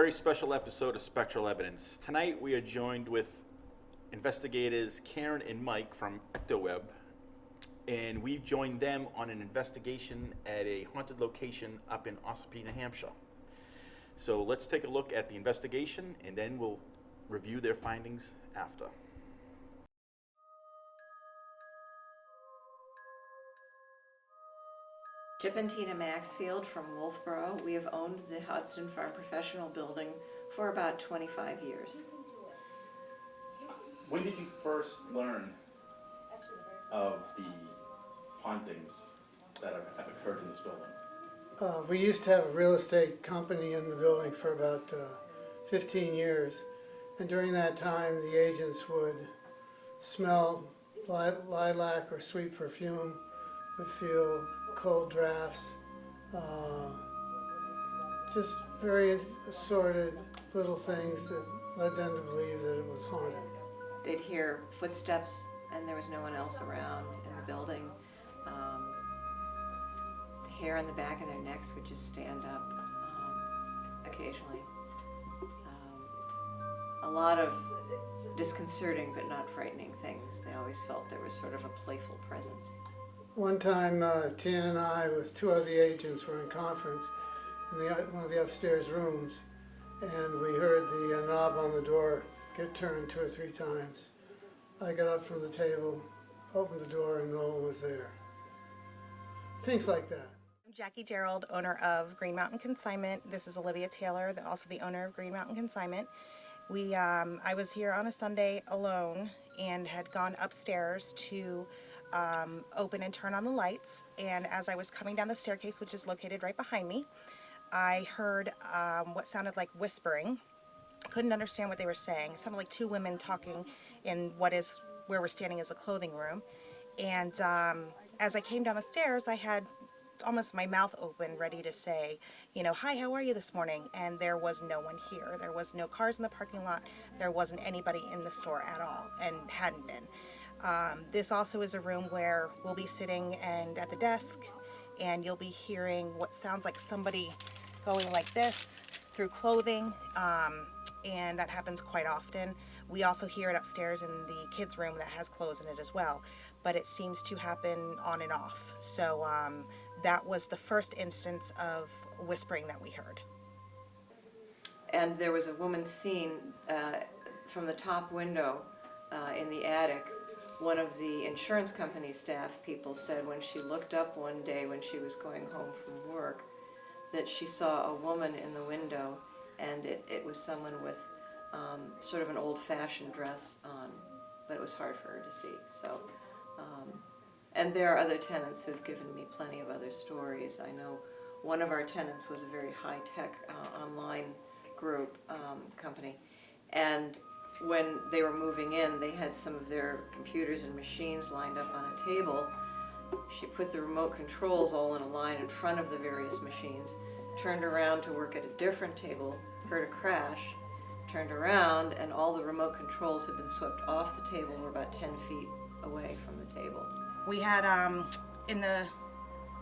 very special episode of Spectral Evidence. Tonight we are joined with investigators Karen and Mike from Ectoweb, and we joined them on an investigation at a haunted location up in Ossipee, New Hampshire. So let's take a look at the investigation, and then we'll review their findings after. Chip and Tina Maxfield from Wolfboro. We have owned the Hudson Farm Professional Building for about 25 years. When did you first learn of the hauntings that have occurred in this building? We used to have a real estate company in the building for about 15 years, and during that time the agents would smell lilac or sweet perfume, would feel cold drafts, just very assorted little things that led them to believe that it was haunted. They'd hear footsteps and there was no one else around in the building. The hair on the back of their necks would just stand up occasionally. A lot of disconcerting but not frightening things. They always felt there was sort of a playful presence. One time, Tina and I, with two other agents, were in conference in one of the upstairs rooms, and we heard the knob on the door get turned 2 or 3 times. I got up from the table, opened the door, and no one was there. Things like that. I'm Jackie Gerald, owner of Green Mountain Consignment. This is Olivia Taylor, also the owner of Green Mountain Consignment. I was here on a Sunday alone and had gone upstairs to open and turn on the lights, and as I was coming down the staircase, which is located right behind me, I heard what sounded like whispering. Couldn't understand what they were saying. It sounded like 2 women talking in where we're standing as a clothing room. And as I came down the stairs, I had almost my mouth open, ready to say, hi, how are you this morning? And there was no one here. There was no cars in the parking lot. There wasn't anybody in the store at all, and hadn't been. This also is a room where we'll be sitting and at the desk, and you'll be hearing what sounds like somebody going like this through clothing, and that happens quite often. We also hear it upstairs in the kids' room that has clothes in it as well, but it seems to happen on and off. So that was the first instance of whispering that we heard. And there was a woman seen from the top window in the attic. One of the insurance company staff people said when she looked up one day when she was going home from work that she saw a woman in the window, and it was someone with sort of an old-fashioned dress on, but it was hard for her to see. So, and there are other tenants who've given me plenty of other stories. I know one of our tenants was a very high-tech online group company, and when they were moving in, they had some of their computers and machines lined up on a table. She put the remote controls all in a line in front of the various machines, turned around to work at a different table, heard a crash, turned around, and all the remote controls had been swept off the table and were about 10 feet away from the table. We had,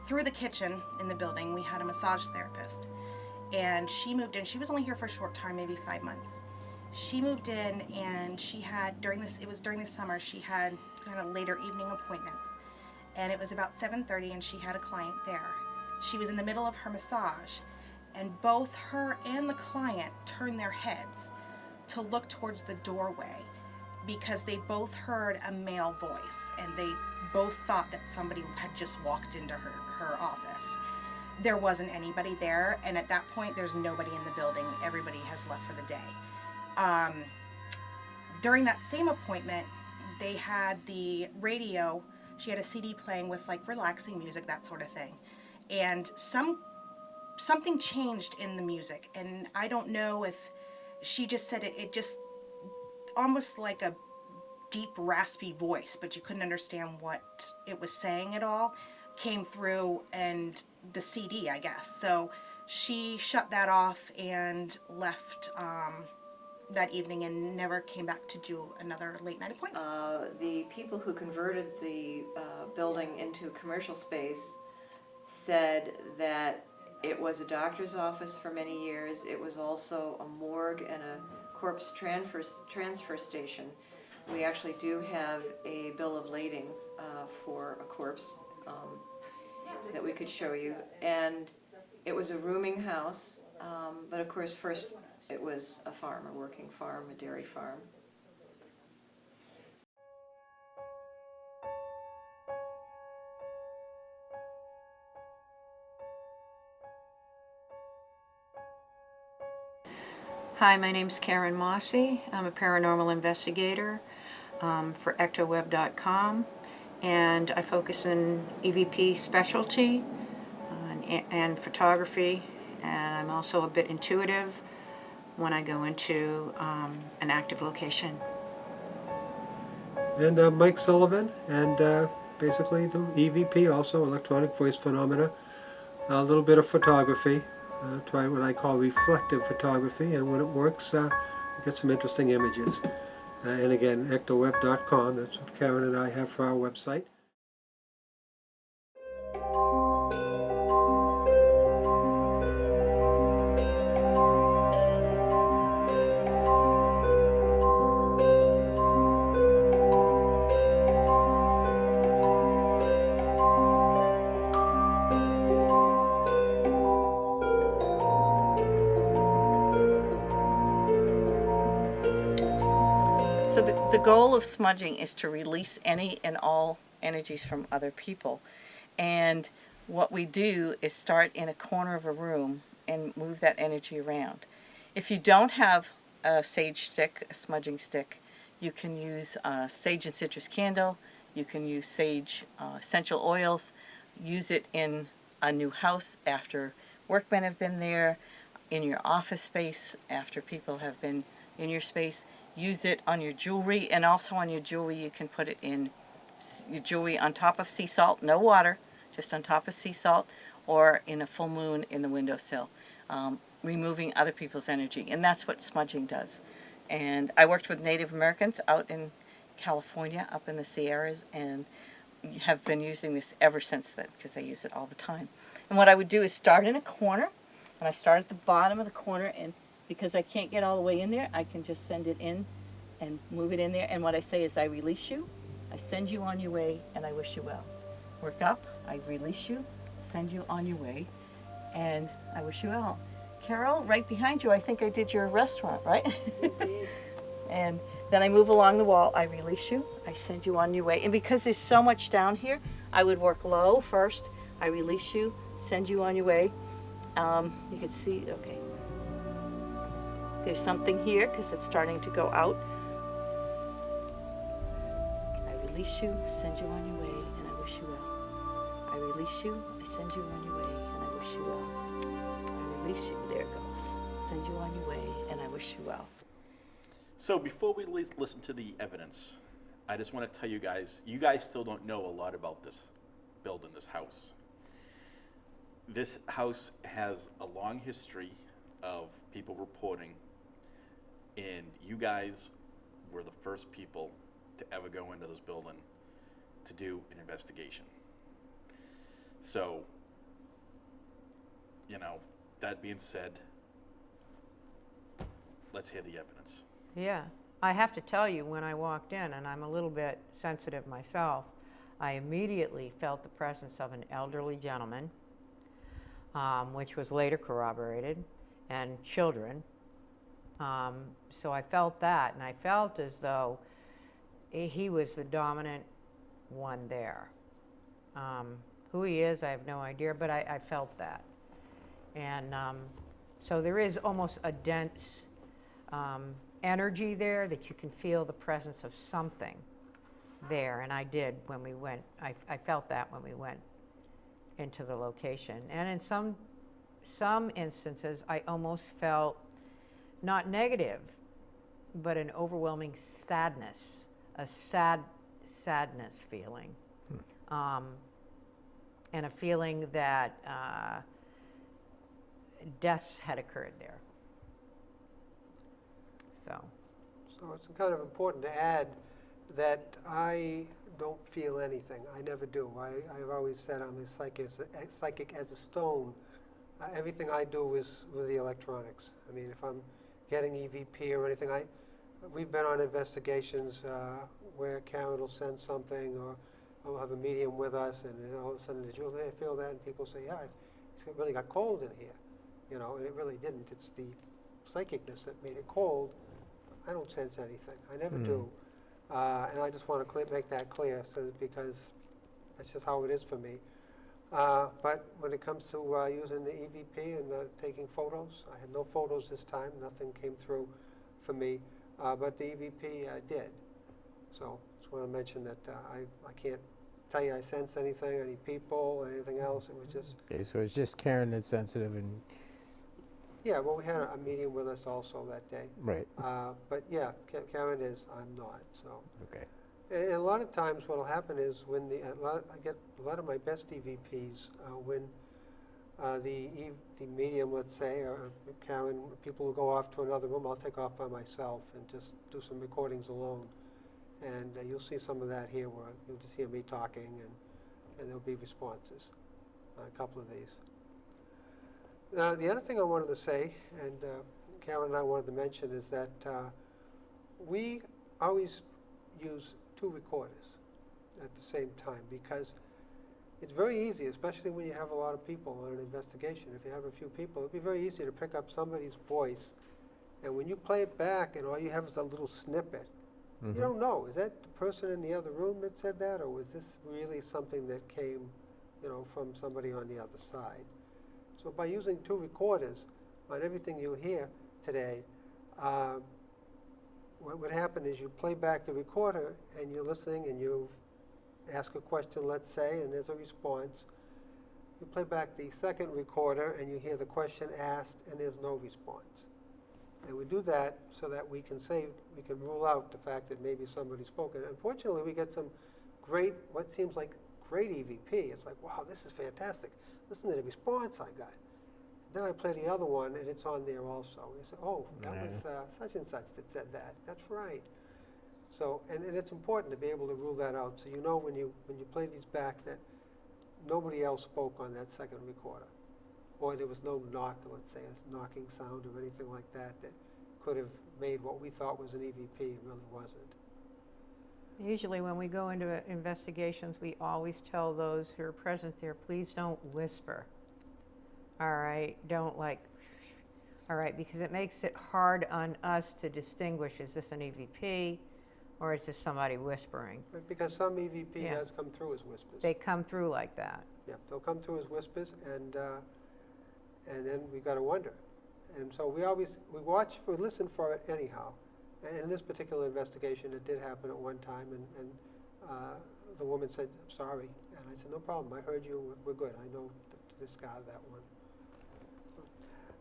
through the kitchen in the building, we had a massage therapist, and she moved in. She was only here for a short time, maybe 5 months. She moved in, and she had, it was during the summer, she had kind of later evening appointments. And it was about 7:30, and she had a client there. She was in the middle of her massage, and both her and the client turned their heads to look towards the doorway because they both heard a male voice, and they both thought that somebody had just walked into her office. There wasn't anybody there, and at that point, there's nobody in the building. Everybody has left for the day. During that same appointment, they had the radio. She had a CD playing with like relaxing music, that sort of thing. And something changed in the music, and I don't know if she just said it just almost like a deep raspy voice, but you couldn't understand what it was saying at all, came through, and the CD, I guess. So she shut that off and left that evening and never came back to do another late night appointment. The people who converted the building into commercial space said that It was a doctor's office for many years. It was also a morgue and a corpse transfer station. We actually do have a bill of lading for a corpse that we could show you. And it was a rooming house, but of course first it was a farm, a working farm, a dairy farm. Hi, my name's Karen Mossy. I'm a paranormal investigator for ectoweb.com, and I focus in EVP specialty and photography, and I'm also a bit intuitive when I go into an active location. And Mike Sullivan, and basically the EVP, also electronic voice phenomena, a little bit of photography. Try what I call reflective photography, and when it works, you get some interesting images. And again, ectoweb.com, that's what Karen and I have for our website. So the goal of smudging is to release any and all energies from other people. And what we do is start in a corner of a room and move that energy around. If you don't have a sage stick, a smudging stick, you can use a sage and citrus candle. You can use sage essential oils. Use it in a new house after workmen have been there, in your office space after people have been in your space. Use it on your jewelry, and also on your jewelry you can put it in your jewelry on top of sea salt, no water, just on top of sea salt, or in a full moon in the windowsill, removing other people's energy. And that's what smudging does. And I worked with Native Americans out in California, up in the Sierras, and have been using this ever since then because they use it all the time. And what I would do is start in a corner, and I start at the bottom of the corner, and because I can't get all the way in there, I can just send it in and move it in there. And what I say is, I release you, I send you on your way, and I wish you well. Work up, I release you, send you on your way, and I wish you well. Carol, right behind you, I think I did your restaurant, right? You did. And then I move along the wall, I release you, I send you on your way. And because there's so much down here, I would work low first, I release you, send you on your way. You can see, okay. There's something here because it's starting to go out. I release you, send you on your way, and I wish you well. I release you, I send you on your way, and I wish you well. I release you, there it goes. Send you on your way, and I wish you well. So before we listen to the evidence, I just want to tell you guys still don't know a lot about this building, this house. This house has a long history of people reporting, and you guys were the first people to ever go into this building to do an investigation. So, that being said, let's hear the evidence. Yeah, I have to tell you, when I walked in, and I'm a little bit sensitive myself, I immediately felt the presence of an elderly gentleman, which was later corroborated, and children. So I felt that, and I felt as though he was the dominant one there. Who he is, I have no idea, but I felt that. And so there is almost a dense energy there that you can feel the presence of something there, and I did when we went. I felt that when we went into the location. And in some instances, I almost felt not negative, but an overwhelming sadness, a sadness feeling, and a feeling that deaths had occurred there. So it's kind of important to add that I don't feel anything. I never do. I've always said I'm as psychic as a stone everything I do is with the electronics. I mean, if I'm getting EVP or anything, we've been on investigations where Karen will send something, or we'll have a medium with us, and then all of a sudden, did you feel that? And people say, yeah, it's really got cold in here, you know, and it really didn't. It's the psychicness that made it cold. I don't sense anything. I never do. And I just want to make that clear, because that's just how it is for me. But when it comes to using the EVP and taking photos, I had no photos this time. Nothing came through for me. But the EVP did. So just want to mention that I can't tell you I sensed anything, any people, anything else. It was just... Okay, so it's just Karen that's sensitive and... Yeah, well, we had a medium with us also that day. Right. But yeah, Karen is, I'm not, so... Okay. And a lot of times what will happen is when I get a lot of my best EVPs when the medium, let's say, or Karen, people will go off to another room. I'll take off by myself and just do some recordings alone. And you'll see some of that here where you'll just hear me talking, and there'll be responses on a couple of these. The other thing I wanted to say, and Karen and I wanted to mention, is that we always use 2 recorders at the same time, because it's very easy, especially when you have a lot of people on an investigation. If you have a few people, it'd be very easy to pick up somebody's voice, and when you play it back and all you have is a little snippet, you don't know, is that the person in the other room that said that, or was this really something that came, you know, from somebody on the other side? So by using 2 recorders on everything you hear today, what would happen is you play back the recorder and you're listening and you ask a question, let's say, and there's a response. You play back the second recorder and you hear the question asked and there's no response. And we do that so that we can rule out the fact that maybe somebody spoke. And unfortunately, we get some great, what seems like great EVP. It's like, wow, this is fantastic. Listen to the response I got. Then I play the other one, and it's on there also. You say, oh, that was such and such that said that. That's right. So, and it's important to be able to rule that out, so you know when you play these back that nobody else spoke on that second recorder, or there was no knock, let's say a knocking sound or anything like that that could have made what we thought was an EVP and really wasn't. Usually when we go into investigations, we always tell those who are present there, please don't whisper. All right, don't all right, because it makes it hard on us to distinguish, is this an EVP or is this somebody whispering? Because some EVP does come through as whispers. They come through like that. Yeah, they'll come through as whispers, and then we got to wonder. And so we listen for it anyhow. And in this particular investigation, it did happen at one time, and the woman said, I'm sorry. And I said, no problem, I heard you, we're good. I know to discard that one.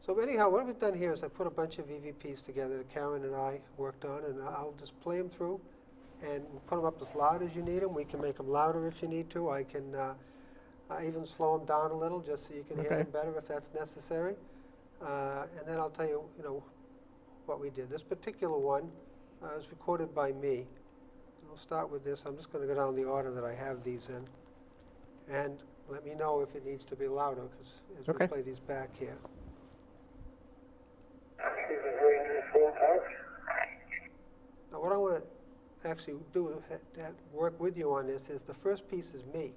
So anyhow, what we've done here is I put a bunch of EVPs together that Karen and I worked on, and I'll just play them through and put them up as loud as you need them. We can make them louder if you need to. I can even slow them down a little just so you can hear them better if that's necessary. And then I'll tell you, what we did. This particular one is recorded by me. And I'll start with this. I'm just going to go down the order that I have these in. And let me know if it needs to be louder, because as we play these back here. Now what I want to actually do to work with you on this is the first piece is me.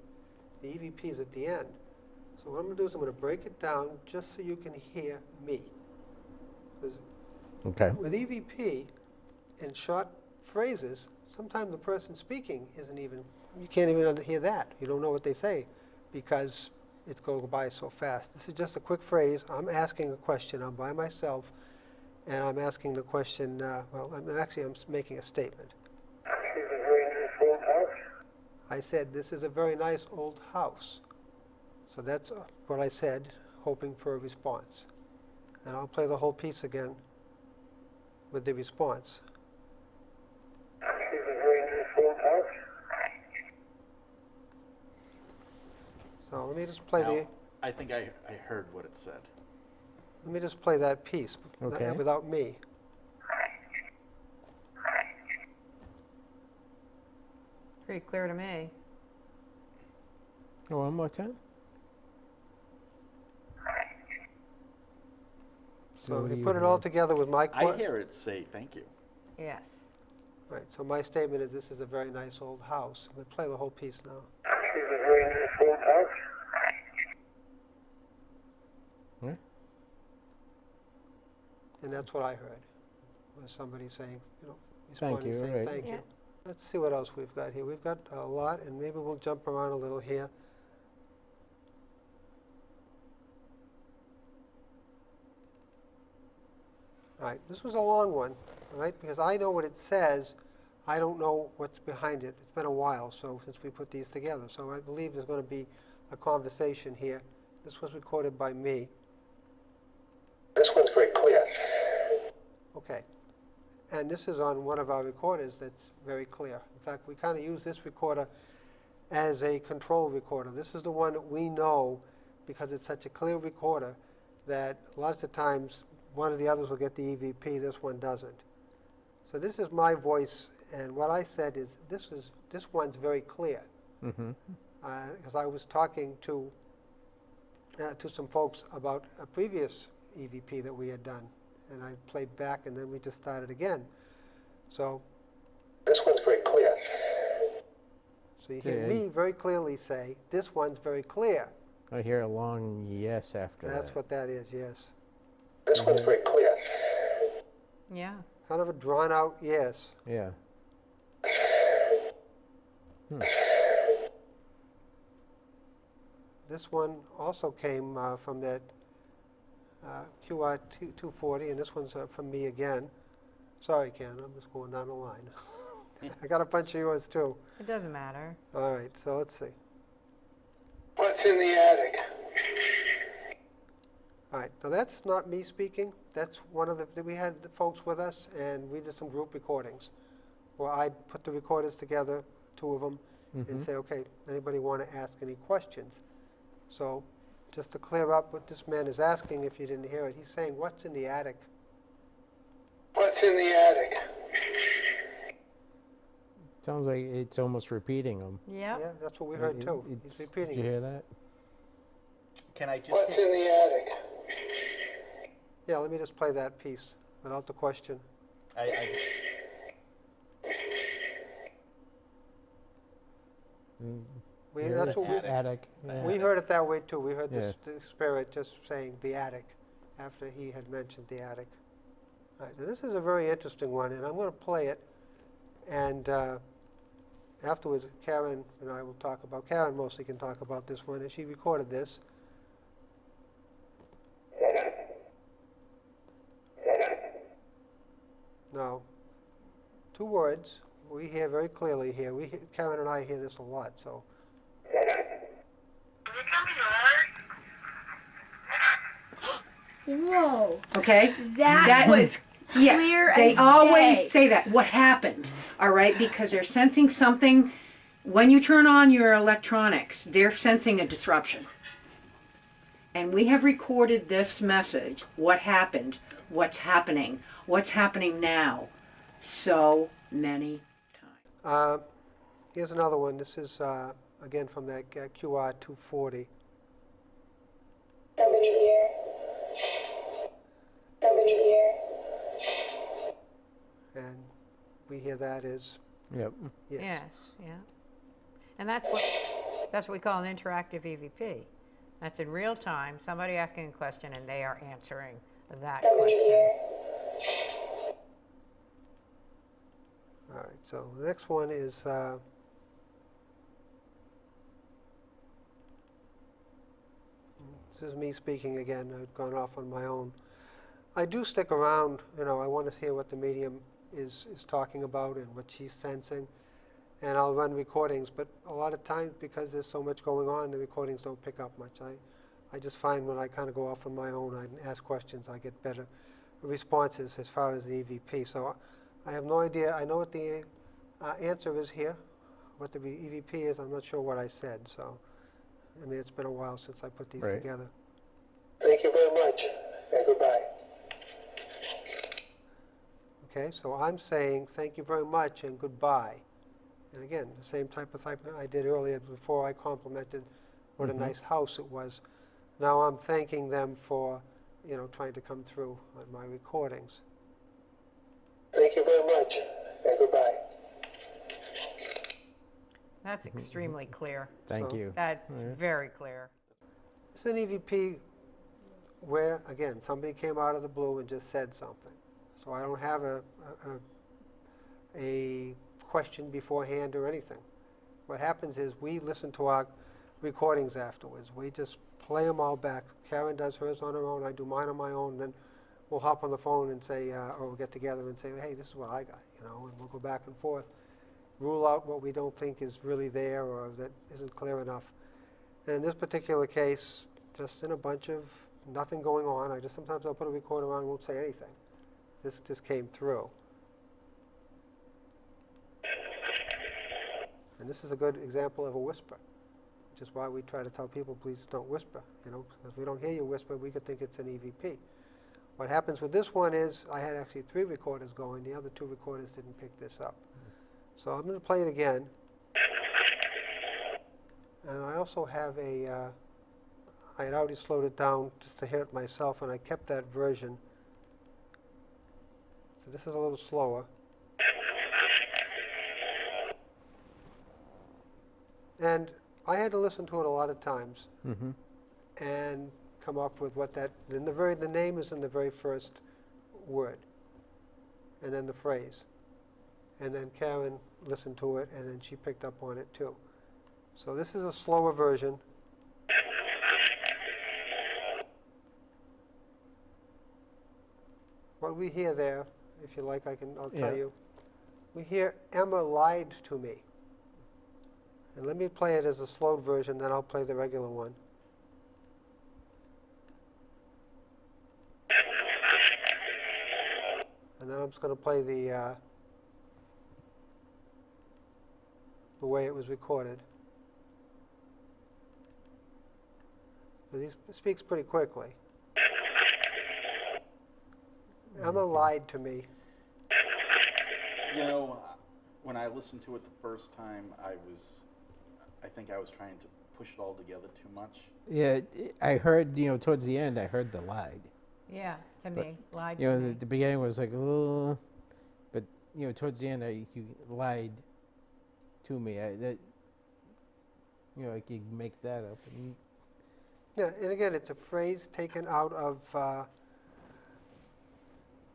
The EVP is at the end. So what I'm going to do is I'm going to break it down just so you can hear me. Okay. With EVP and short phrases, sometimes the person speaking you can't even hear that. You don't know what they say because it's going by so fast. This is just a quick phrase. I'm asking a question. I'm by myself, and I'm asking the question, I'm making a statement. I said, this is a very nice old house. So that's what I said, hoping for a response. And I'll play the whole piece again with the response. So let me just play I think I heard what it said. Let me just play that piece without me. Pretty clear to me. One more time. So what you do put it all together with my I hear it say thank you. Yes. Right, so my statement is this is a very nice old house. I'm gonna play the whole piece now. This is a very nice old house. Yeah. And that's what I heard, was somebody saying, Thank responding, you, saying right. thank Yeah. you. Let's see what else we've got here. We've got a lot, and maybe we'll jump around a little here. All right, this was a long one, all right, because I know what it says. I don't know what's behind it. It's been a while, so since we put these together. So I believe there's going to be a conversation here. This was recorded by me. This one's very clear. Okay. And this is on one of our recorders that's very clear. In fact, we kind of use this recorder as a control recorder. This is the one that we know, because it's such a clear recorder, that lots of times one of the others will get the EVP, this one doesn't. So this is my voice, and what I said is this one's very clear. Mm-hmm. Because I was talking to some folks about a previous EVP that we had done, and I played back, and then we just started again. So This one's very clear. you hear Yeah. me very clearly say, this one's very clear. I hear a long yes after That's that. what that is, yes. This one's very clear. Yeah. Kind of a drawn-out yes. Yeah. This one also came from that QR 240, and this one's from me again. Sorry, Ken, I'm just going down the line. I got a bunch of yours, too. It doesn't matter. All right, so let's see. What's in the attic? All right, now that's not me speaking. That's one of the, we had the folks with us, and we did some group recordings where I put the recorders together, two of them, and say, okay, anybody want to ask any questions? So just to clear up what this man is asking, if you didn't hear it, he's saying, what's in the attic? What's in the attic? Sounds like it's almost repeating them. Yep. Yeah, that's what we heard too. He's repeating Did you it. hear that? Can I just What's in the attic? Yeah, let me just play that piece without the question. I We, Yeah, that's what we, attic. Yeah. we heard it that way too. We heard Yeah. the spirit just saying the attic after he had mentioned the attic. All right, now this is a very interesting one, and I'm going to play it. And afterwards, Karen and I will talk about, Karen mostly can talk about this one, and she recorded this. Now, two words we hear very clearly here. Karen and I hear this a lot, so. Whoa. Okay? That was Yes, clear they as always day. say that. What happened? All right, because they're sensing something. When you turn on your electronics, they're sensing a disruption. And we have recorded this message. What happened? What's happening now? So many times. Here's another one. This is, again, from that QR 240. Temperature here. Temperature here. And we hear that as Yep. yes. Yes, yeah. And that's what we call an interactive EVP. That's in real time, somebody asking a question and they are answering that question. All right, so the next one is this is me speaking again. I've gone off on my own. I do stick around, I want to hear what the medium is talking about and what she's sensing, and I'll run recordings, but a lot of times, because there's so much going on, the recordings don't pick up much. I just find when I kind of go off on my own and ask questions, I get better responses as far as the EVP. So I have no idea. I know what the answer is here, what the EVP is. I'm not sure what I said, so I mean, it's been a while since I put these Right. together. Thank you very much, and goodbye. Okay, so I'm saying thank you very much and goodbye. And again, the same type of type I did earlier before I complimented what a nice house it was. Now I'm thanking them for trying to come through on my recordings. Thank you very much, and goodbye. That's extremely clear. Thank So- you. That's very clear. It's an EVP where, again, somebody came out of the blue and just said something. So I don't have a question beforehand or anything. What happens is we listen to our recordings afterwards. We just play them all back. Karen does hers on her own, I do mine on my own, then we'll hop on the phone and say, or we'll get together and say, hey, this is what I got, and we'll go back and forth. Rule out what we don't think is really there or that isn't clear enough. And in this particular case, just in a bunch of nothing going on, sometimes I'll put a recorder on and won't say anything. This just came through. And this is a good example of a whisper, which is why we try to tell people, please don't whisper, because if we don't hear you whisper, we could think it's an EVP. What happens with this one is, I had actually 3 recorders going, the other 2 recorders didn't pick this up. So I'm going to play it again. And I also have I had already slowed it down just to hear it myself, and I kept that version. So this is a little slower. And I had to listen to it a lot of times and come up with what that, the name is in the very first word, and then the phrase. And then Karen listened to it, and then she picked up on it too. So this is a slower version. What we hear there, if you like, I'll tell you. We hear, Emma lied to me. And let me play it as a slowed version, then I'll play the regular one. And then I'm just going to play the way it was recorded. But he speaks pretty quickly. Emma lied to me. When I listened to it the first time, I think I was trying to push it all together too much. Yeah, I heard, towards the end, I heard the lied. Yeah, to But, me, lied to me. The beginning was like, oh, but, towards the end, you lied to me. I could make that up. And Yeah, and again, it's a phrase taken out of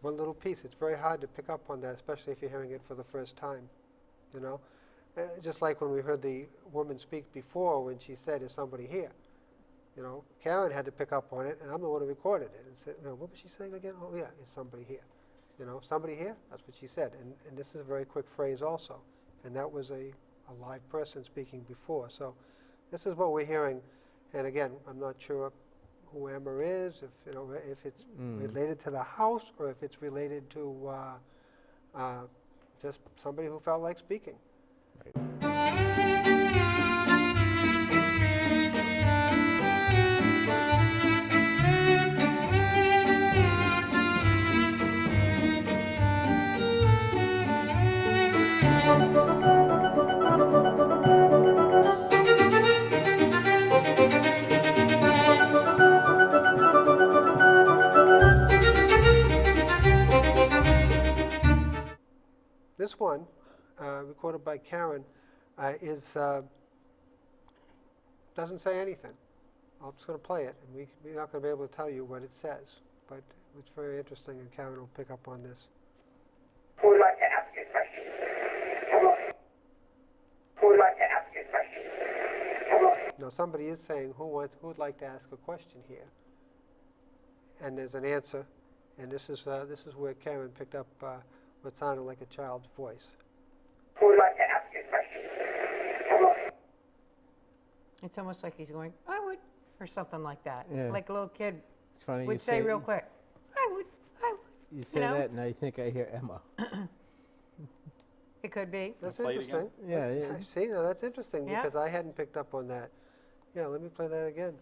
one little piece. It's very hard to pick up on that, especially if you're hearing it for the first time, Just like when we heard the woman speak before when she said, is somebody here? Karen had to pick up on it, and I'm the one who recorded it and said, what was she saying again? Oh, yeah, is somebody here? Somebody here? That's what she said. And this is a very quick phrase also. And that was a live person speaking before. So this is what we're hearing. And again, I'm not sure who Emma is, if it's related to the house or if it's related to just somebody who felt like speaking. This one, recorded by Karen, doesn't say anything. I'm just going to play it, and we're not going to be able to tell you what it says, but it's very interesting, and Karen will pick up on this. Who would like to ask a question? Come on. Who would like to ask a question? Come on. Now, somebody is saying, who would like to ask a question here? And there's an answer, and this is where Karen picked up what sounded like a child's voice. Who would like to ask a question? Come on. It's almost like he's going, I would, or something like that. Yeah. Like a little kid it's funny would say real quick, I would. You say know? that, and I think I hear Emma. It could be. That's Play it again? interesting. Yeah. See, now that's interesting Yeah. because I hadn't picked up on that. Yeah, let me play that again.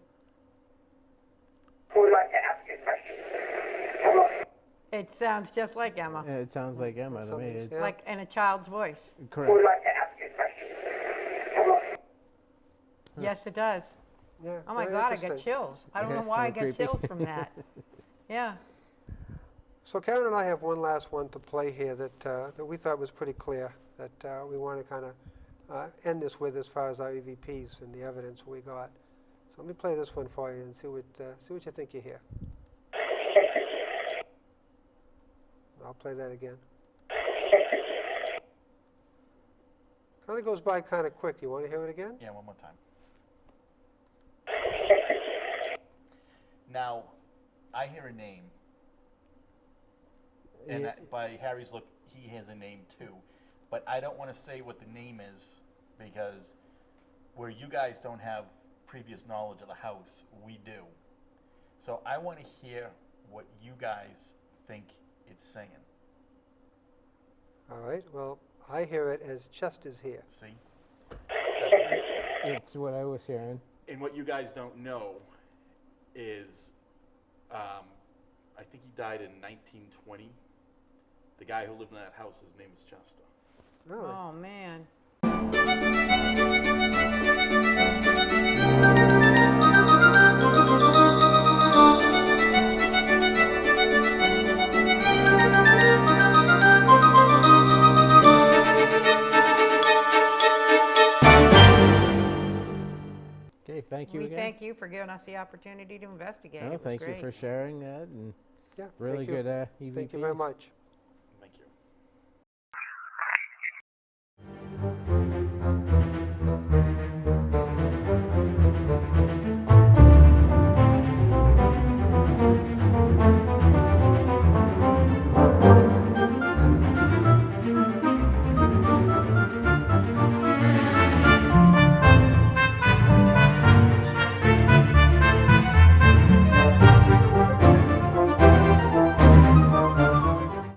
Who would like to ask a question? Come on. It sounds just like Emma. Yeah, it sounds like Emma to me. Somebody- It's yeah. Like in a child's voice. Who correct. would like to ask a question? Come on. Yes, it does. Yeah. Oh my very God, I get interesting. chills. I don't Yeah, know why I kinda get creepy. chills from that. Yeah. So Karen and I have one last one to play here that we thought was pretty clear, that we want to kind of end this with as far as our EVPs and the evidence we got. So let me play this one for you and see what you think you hear. I'll play that again. Kind of goes by kind of quick. You want to hear it again? Yeah, one more time. Now, I hear a name, and Yeah. by Harry's look, he has a name too. But I don't want to say what the name is because where you guys don't have previous knowledge of the house, we do. So I want to hear what you guys think it's saying. All right. Well, I hear it as Chester's here. See? It's what I was hearing. And what you guys don't know is, I think he died in 1920. The guy who lived in that house, his name is Chester. Really? Oh, man. Okay, thank you We again. thank you for giving us the opportunity to investigate. No, It was thank you great. for sharing that, and Yeah. really thank you. good EVPs. Thank you very much.